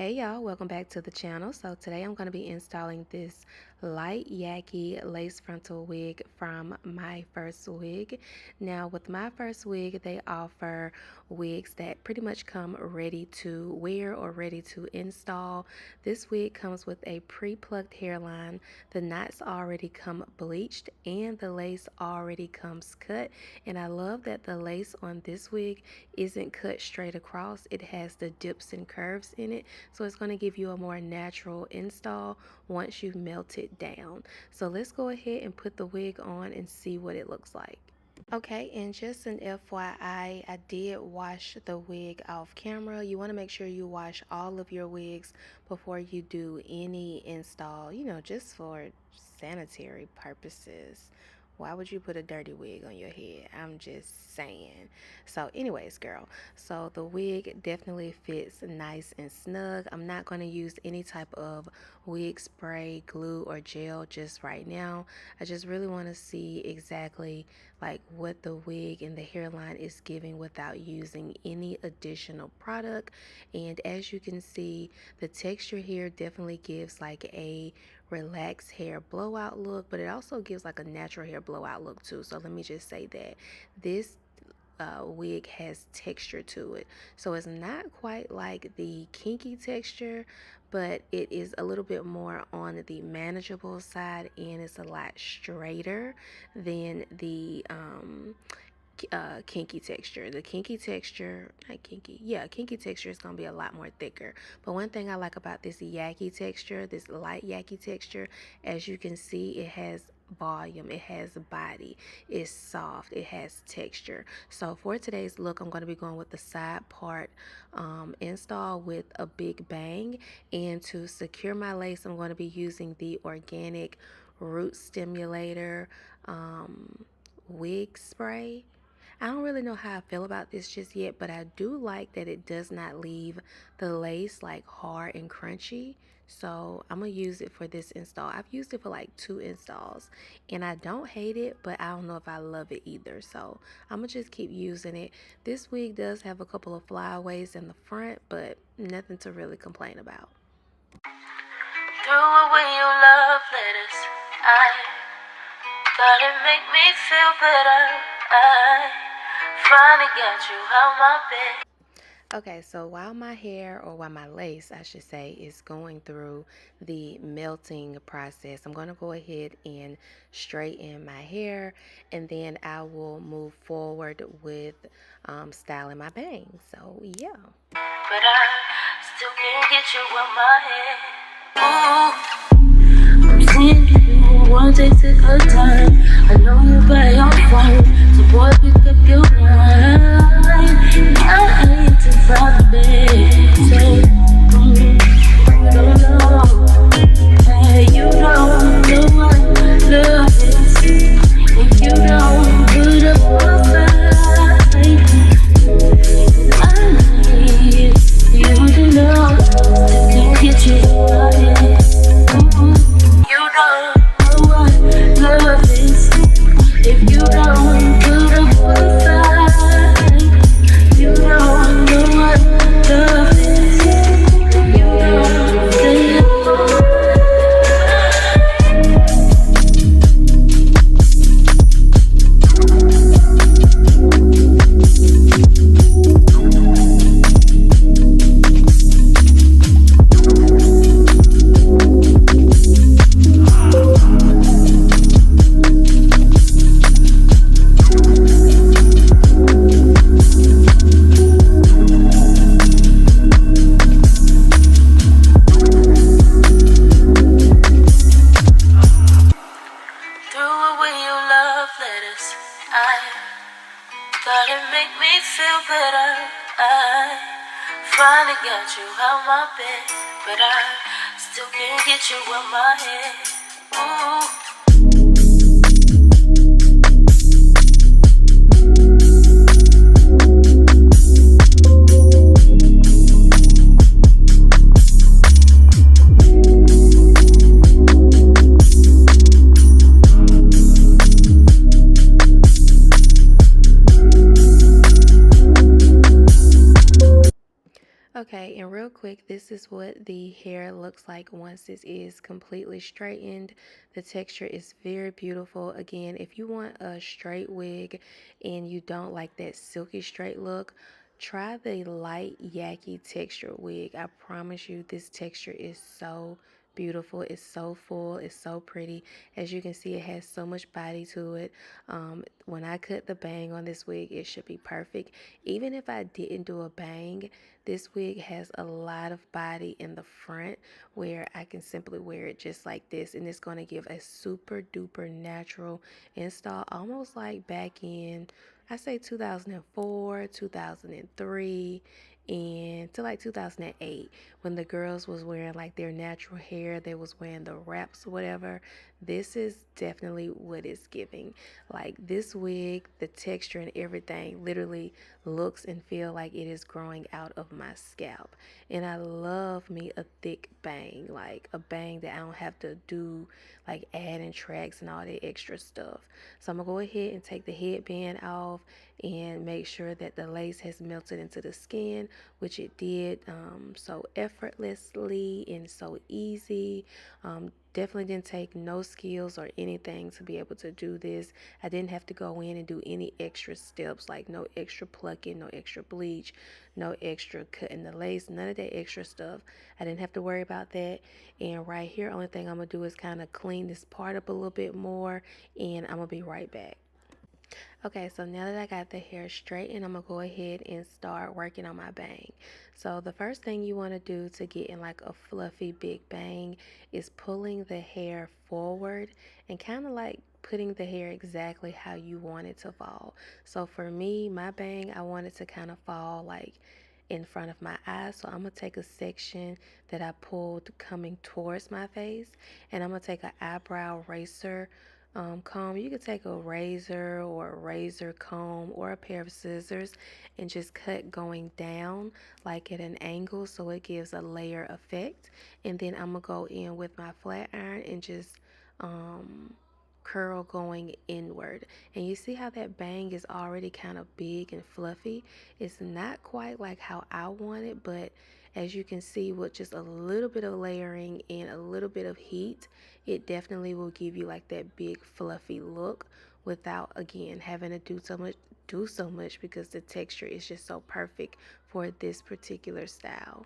Hey y'all, welcome back to the channel. So today I'm going to be installing this light yaki lace frontal wig from Myfirstwig. Now with Myfirstwig, they offer wigs that pretty much come ready to wear or ready to install. This wig comes with a pre-plucked hairline. The knots already come bleached and the lace already comes cut. And I love that the lace on this wig isn't cut straight across. It has the dips and curves in it. So it's going to give you a more natural install once you melt it down. So let's go ahead and put the wig on and see what it looks like. Okay, and just an FYI, I did wash the wig off camera. You want to make sure you wash all of your wigs before you do any install, just for sanitary purposes. Why would you put a dirty wig on your head? I'm just saying. So anyways, girl, so the wig definitely fits nice and snug. I'm not going to use any type of wig spray, glue, or gel just right now. I just really want to see exactly like what the wig and the hairline is giving without using any additional product. And as you can see, the texture here definitely gives like a relaxed hair blowout look, but it also gives like a natural hair blowout look too. So let me just say that this wig has texture to it, so it's not quite like the kinky texture, but it is a little bit more on the manageable side, and it's a lot straighter than the kinky texture. The kinky texture, not kinky, yeah, kinky texture is going to be a lot more thicker. But one thing I like about this yaki texture, this light yaki texture, as you can see, it has volume, it has body, it's soft, it has texture. So for today's look, I'm going to be going with the side part install with a big bang, and to secure my lace, I'm going to be using the organic root stimulator wig spray. I don't really know how I feel about this just yet, but I do like that it does not leave the lace like hard and crunchy. So I'm going to use it for this install. I've used it for like 2 installs and I don't hate it, but I don't know if I love it either. So I'm going to just keep using it. This wig does have a couple of flyaways in the front, but nothing to really complain about. Threw away your love letters. I thought it'd make me feel better. I finally got you out my bed. Okay, so while my hair, or while my lace, I should say, is going through the melting process, I'm going to go ahead and straighten my hair, and then I will move forward with styling my bangs. So, yeah. But I still can't get you in my head. Ooh, I'm seeing you, one takes it a time. I know you by your phone, so boy, pick up your line. I hate to find me, so you don't know. Hey, you don't know what love is if you don't put up a fight. I need you to know I can get you right. You don't know what love is if you don't put up a fight. You don't know what love is. You don't say it. Thought it'd make me feel better. I finally got you out my bed, but I still can't get you out my head. Ooh. Okay, and real quick, wig, this is what the hair looks like once it is completely straightened. The texture is very beautiful. Again, if you want a straight wig and you don't like that silky straight look, try the light yak-𝐸 texture wig. I promise you this texture is so beautiful. It's so full. It's so pretty. As you can see, it has so much body to it. When I cut the bang on this wig, it should be perfect. Even if I didn't do a bang, this wig has a lot of body in the front where I can simply wear it just like this, and it's going to give a super duper natural install, almost like back in, I say 2004, 2003, and to like 2008, when the girls was wearing like their natural hair, they was wearing the wraps or whatever. This is definitely what it's giving. Like this wig, the texture and everything literally looks and feel like it is growing out of my scalp. And I love me a thick bang, like a bang that I don't have to do like adding tracks and all that extra stuff. So I'm gonna go ahead and take the headband off and make sure that the lace has melted into the skin, which it did so effortlessly and so easy. Definitely didn't take no skills or anything to be able to do this. I didn't have to go in and do any extra steps, like no extra plucking, no extra bleach, no extra cutting the lace, none of that extra stuff. I didn't have to worry about that. And right here, only thing I'm gonna do is kind of clean this part up a little bit more, and I'm gonna be right back. Okay, so now that I got the hair straightened, I'm going to go ahead and start working on my bang. So the first thing you want to do to get in like a fluffy big bang is pulling the hair forward and kind of like putting the hair exactly how you want it to fall. So for me, my bang, I want it to kind of fall like in front of my eyes. So I'm going to take a section that I pulled coming towards my face, and I'm going to take an eyebrow eraser comb. You could take a razor or a razor comb or a pair of scissors and just cut going down like at an angle so it gives a layer effect. And then I'm gonna go in with my flat iron and just curl going inward. And you see how that bang is already kind of big and fluffy. It's not quite like how I want it, but as you can see, with just a little bit of layering and a little bit of heat, it definitely will give you like that big fluffy look without, again, having to do so much because the texture is just so perfect for this particular style.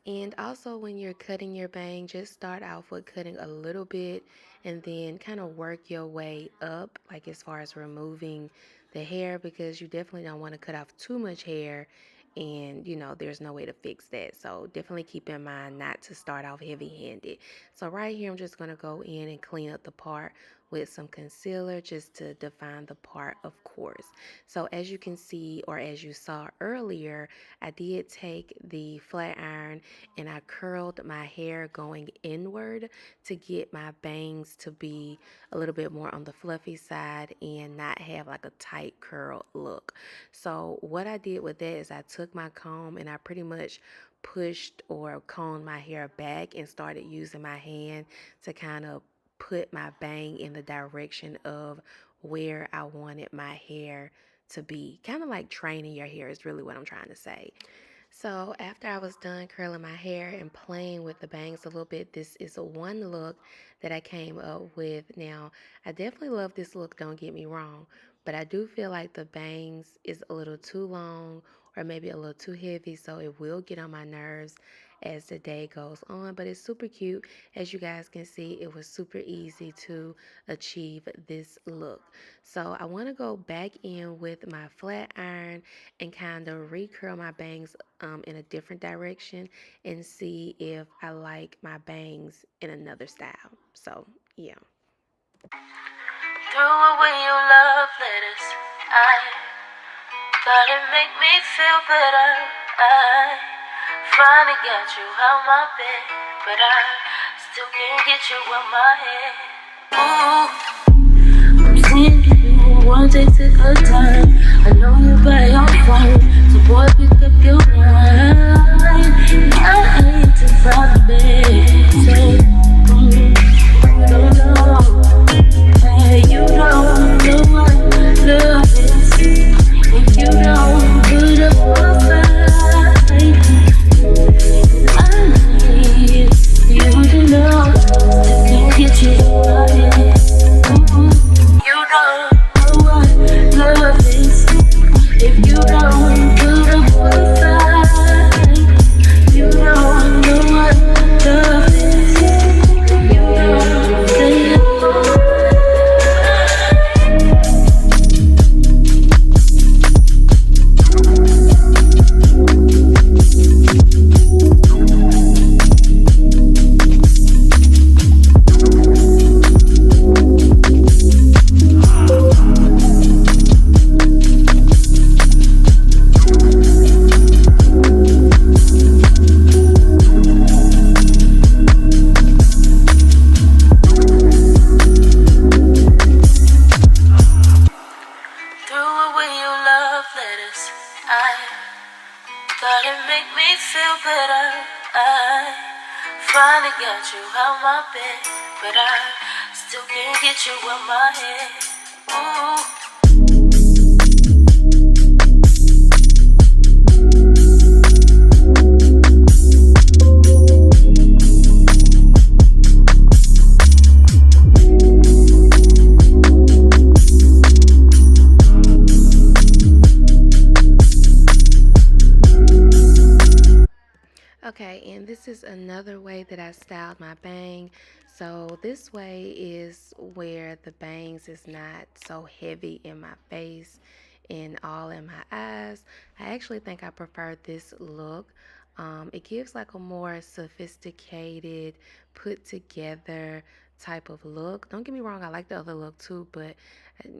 And also when you're cutting your bang, just start off with cutting a little bit and then kind of work your way up, like as far as removing the hair, because you definitely don't want to cut off too much hair, and you know there's no way to fix that. So definitely keep in mind not to start off heavy-handed. So right here I'm just going to go in and clean up the part with some concealer just to define the part, of course. So as you can see, or as you saw earlier, I did take the flat iron and I curled my hair going inward to get my bangs to be a little bit more on the fluffy side and not have like a tight curl look. So what I did with that is I took my comb and I pretty much pushed or combed my hair back and started using my hand to kind of put my bang in the direction of where I wanted my hair to be. Kind of like training your hair is really what I'm trying to say. So after I was done curling my hair and playing with the bangs a little bit, this is one look that I came up with. Now, I definitely love this look, don't get me wrong, but I do feel like the bangs is a little too long or maybe a little too heavy, so it will get on my nerves as the day goes on. But it's super cute. As you guys can see, it was super easy to achieve this look. So I want to go back in with my flat iron and kind of recurl my bangs in a different direction and see if I like my bangs in another style. So yeah. Threw away your love letters. I thought it make me feel better. I finally got you out my bed, but I still can't get you out my head. Ooh, I'm seeing you one takes at a time. I know you by your phone, so boy pick up your line. I ain't too proud of it. Say, you don't know. Hey, you don't know what love is. And you don't put up a fight. I finally got you out my bed, but I still can't get you out my head. Ooh. Okay, and this is another way that I styled my bang. So this way is where the bangs is not so heavy in my face and all in my eyes. I actually think I prefer this look. It gives like a more sophisticated, put together type of look. Don't get me wrong, I like the other look too, but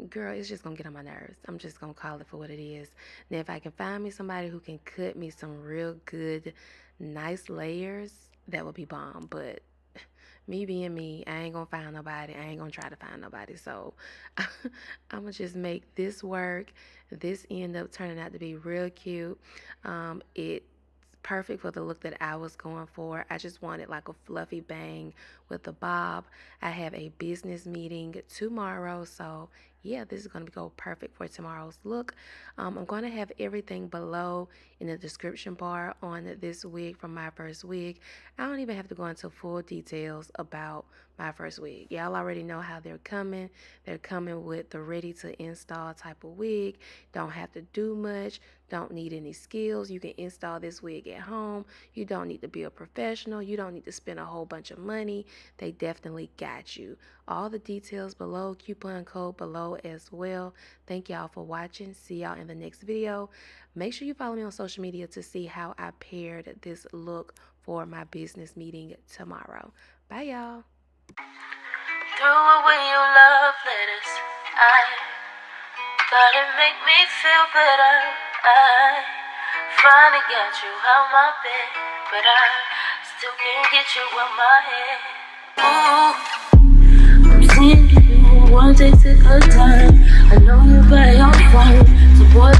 girl, it's just gonna get on my nerves. I'm just gonna call it for what it is. Now, if I can find me somebody who can cut me some real good nice layers, that would be bomb. But me being me, I ain't gonna find nobody. I ain't gonna try to find nobody. So I'm gonna just make this work. This end up turning out to be real cute. It's perfect for the look that I was going for. I just wanted like a fluffy bang with a bob. I have a business meeting tomorrow, so yeah, this is going to go perfect for tomorrow's look. I'm going to have everything below in the description bar on this wig from Myfirstwig. I don't even have to go into full details about Myfirstwig. Y'all already know how they're coming. They're coming with the ready to install type of wig. Don't have to do much. Don't need any skills. You can install this wig at home. You don't need to be a professional. You don't need to spend a whole bunch of money. They definitely got you. All the details below, coupon code below as well. Thank y'all for watching. See y'all in the next video. Make sure you follow me on social media to see how I paired this look for my business meeting tomorrow. Bye, y'all. Threw away your love letters. I thought it'd make me feel better. I finally got you out my bed, but I still can't get you out my head. Ooh, I'm seeing you one day at a time. I know you're by your phone, so boy,